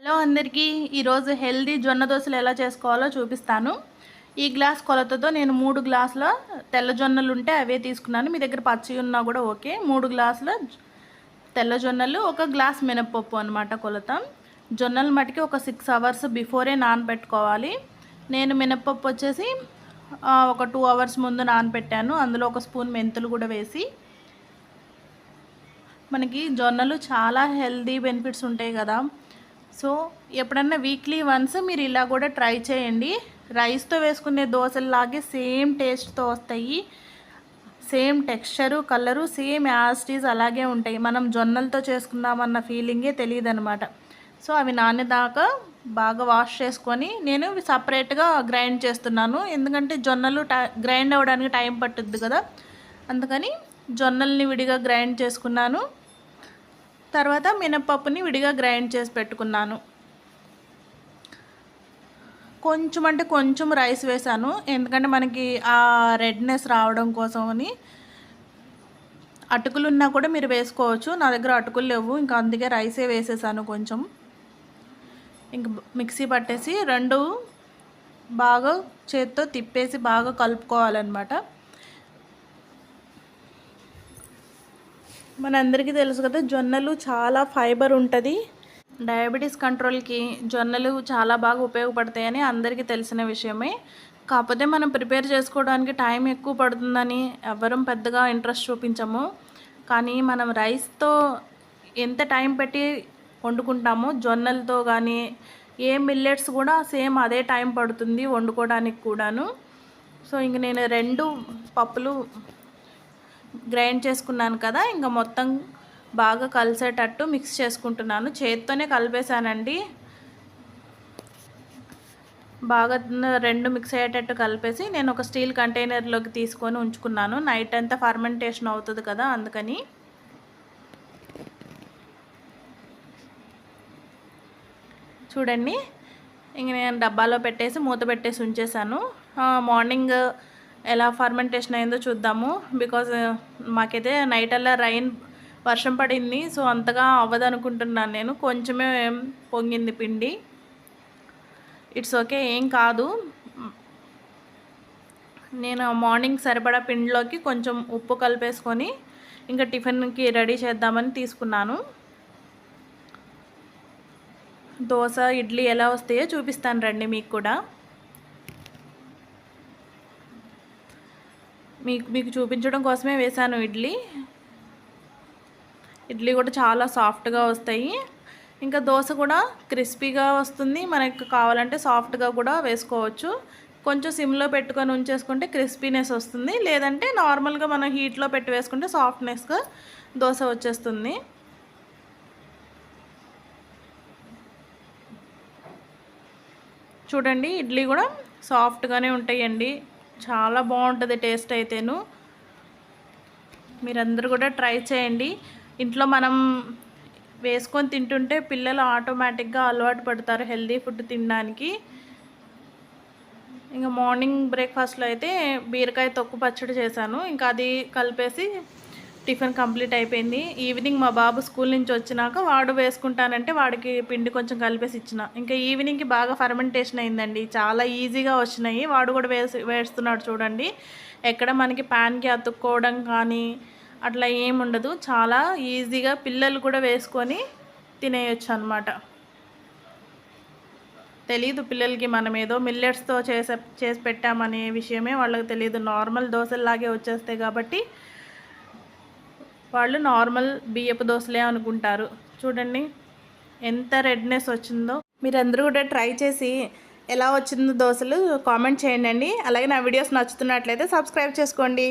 Hello అందరికీ ఈరోజు healthy జొన్న దోశలు ఎలా చేసుకోవాలో చూపిస్తాను. ఈ గ్లాస్ కొలతతో నేను 3 గ్లాసుల తెల్ల జొన్నలు ఉంటే అవే తీసుకున్నాను. మీ దగ్గర పచ్చివి ఉన్నా కూడా ఓకే. 3 గ్లాసుల తెల్ల జొన్నలు, 1 గ్లాస్ మినపప్పు అనమాట కొలత. జొన్నలు మటుకి ఒక 6 అవర్స్ బిఫోరే నానబెట్టుకోవాలి. నేను మినపప్పు వచ్చేసి ఒక 2 అవర్స్ ముందు నానబెట్టాను. అందులో 1 స్పూన్ మెంతులు కూడా వేసి. మనకి జొన్నలు చాలా హెల్దీ బెనిఫిట్స్ ఉంటాయి కదా. సో ఎప్పుడన్నా వీక్లీ వన్స్ మీరు ఇలా కూడా ట్రై చేయండి. రైస్తో వేసుకునే దోశల్లాగే సేమ్ టేస్ట్తో వస్తాయి. సేమ్ టెక్స్చరు, కలరు సేమ్ యాస్టీస్ అలాగే ఉంటాయి. మనం జొన్నలతో చేసుకున్నామన్న ఫీలింగే తెలియదు అనమాట. సో అవి నానేదాకా బాగా వాష్ చేసుకొని నేను సపరేట్గా గ్రైండ్ చేస్తున్నాను. ఎందుకంటే జొన్నలు గ్రైండ్ అవ్వడానికి టైం పట్టుద్ది కదా, అందుకని జొన్నల్ని విడిగా గ్రైండ్ చేసుకున్నాను. తర్వాత మినపప్పుని విడిగా గ్రైండ్ చేసి పెట్టుకున్నాను. కొంచెం అంటే కొంచెం రైస్ వేసాను, ఎందుకంటే మనకి ఆ రెడ్నెస్ రావడం కోసమని. అటుకులు ఉన్నా కూడా మీరు వేసుకోవచ్చు. నా దగ్గర అటుకులు లేవు, ఇంకా అందుకే రైసే వేసేసాను కొంచెం. ఇంక మిక్సీ పట్టేసి 2 బాగా చేత్తో తిప్పేసి బాగా కలుపుకోవాలన్నమాట. మనందరికీ తెలుసు కదా, జొన్నలు చాలా ఫైబర్ ఉంటుంది. డయాబెటీస్ కంట్రోల్కి జొన్నలు చాలా బాగా ఉపయోగపడతాయని అందరికీ తెలిసిన విషయమే. కాకపోతే మనం ప్రిపేర్ చేసుకోవడానికి టైం ఎక్కువ పడుతుందని ఎవ్వరం పెద్దగా ఇంట్రెస్ట్ చూపించము. కానీ మనం రైస్తో ఎంత టైం పెట్టి వండుకుంటామో, జొన్నలతో కానీ ఏ మిల్లెట్స్ కూడా సేమ్ అదే టైం పడుతుంది వండుకోవడానికి కూడాను. సో ఇంక నేను 2 పప్పులు గ్రైండ్ చేసుకున్నాను కదా, ఇంకా మొత్తం బాగా కలిసేటట్టు మిక్స్ చేసుకుంటున్నాను. చేత్తోనే కలిపేసానండి. బాగా 2 మిక్స్ అయ్యేటట్టు కలిపేసి నేను ఒక స్టీల్ కంటైనర్లోకి తీసుకొని ఉంచుకున్నాను. నైట్ అంతా ఫర్మెంటేషన్ అవుతుంది కదా, అందుకని. చూడండి, ఇంక నేను డబ్బాలో పెట్టేసి మూత పెట్టేసి ఉంచేసాను. మార్నింగ్ ఎలా ఫర్మెంటేషన్ అయిందో చూద్దాము. బికాజ్ మాకైతే నైట్ అలా వర్షం పడింది, సో అంతగా అవ్వదు అనుకుంటున్నాను నేను. కొంచెమే పొంగింది పిండి. ఇట్స్ ఓకే, ఏం కాదు. నేను మార్నింగ్ సరిపడా పిండిలోకి కొంచెం ఉప్పు కలిపేసుకొని ఇంకా టిఫిన్కి రెడీ చేద్దామని తీసుకున్నాను. దోశ, ఇడ్లీ ఎలా వస్తాయో చూపిస్తాను రండి మీకు కూడా. మీకు చూపించడం కోసమే వేసాను ఇడ్లీ కూడా చాలా సాఫ్ట్గా వస్తాయి. ఇంకా దోశ కూడా క్రిస్పీగా వస్తుంది. మనకు కావాలంటే సాఫ్ట్గా కూడా వేసుకోవచ్చు. కొంచెం సిమ్లో పెట్టుకొని ఉంచేసుకుంటే క్రిస్పీనెస్ వస్తుంది, లేదంటే నార్మల్గా మనం హీట్లో పెట్టి వేసుకుంటే సాఫ్ట్నెస్గా దోశ వచ్చేస్తుంది. చూడండి, ఇడ్లీ కూడా సాఫ్ట్గానే ఉంటాయండి. చాలా బాగుంటుంది టేస్ట్ అయితేను. మీరందరూ కూడా ట్రై చేయండి. ఇంట్లో మనం వేసుకొని తింటుంటే పిల్లలు ఆటోమేటిక్గా అలవాటు పడతారు హెల్దీ ఫుడ్ తినడానికి. ఇంకా మార్నింగ్ బ్రేక్ఫాస్ట్లో అయితే బీరకాయ తొక్కు పచ్చడి చేశాను. ఇంకా అది కలిపేసి టిఫిన్ కంప్లీట్ అయిపోయింది. ఈవినింగ్ మా బాబు స్కూల్ నుంచి వచ్చినాక వాడు వేసుకుంటానంటే వాడికి పిండి కొంచెం కలిపేసి ఇచ్చిన. ఇంకా ఈవినింగ్కి బాగా ఫర్మెంటేషన్ అయిందండి, చాలా ఈజీగా వచ్చినాయి. వాడు కూడా వేస్తున్నాడు చూడండి. ఎక్కడ మనకి ప్యాన్కి అతుక్కోవడం కానీ అట్లా ఏముండదు. చాలా ఈజీగా పిల్లలు కూడా వేసుకొని తినేయచ్చు అనమాట. తెలీదు పిల్లలకి మనం ఏదో మిల్లెట్స్తో చేసి పెట్టామనే విషయమే వాళ్ళకి తెలియదు. నార్మల్ దోశల్లాగే వచ్చేస్తాయి కాబట్టి వాళ్ళు నార్మల్ బియ్యపు దోశలే అనుకుంటారు. చూడండి ఎంత రెడ్నెస్ వచ్చిందో. మీరందరూ కూడా ట్రై చేసి ఎలా వచ్చిందో దోశలు కామెంట్ చేయండి. అలాగే నా వీడియోస్ నచ్చుతున్నట్లయితే సబ్స్క్రైబ్ చేసుకోండి.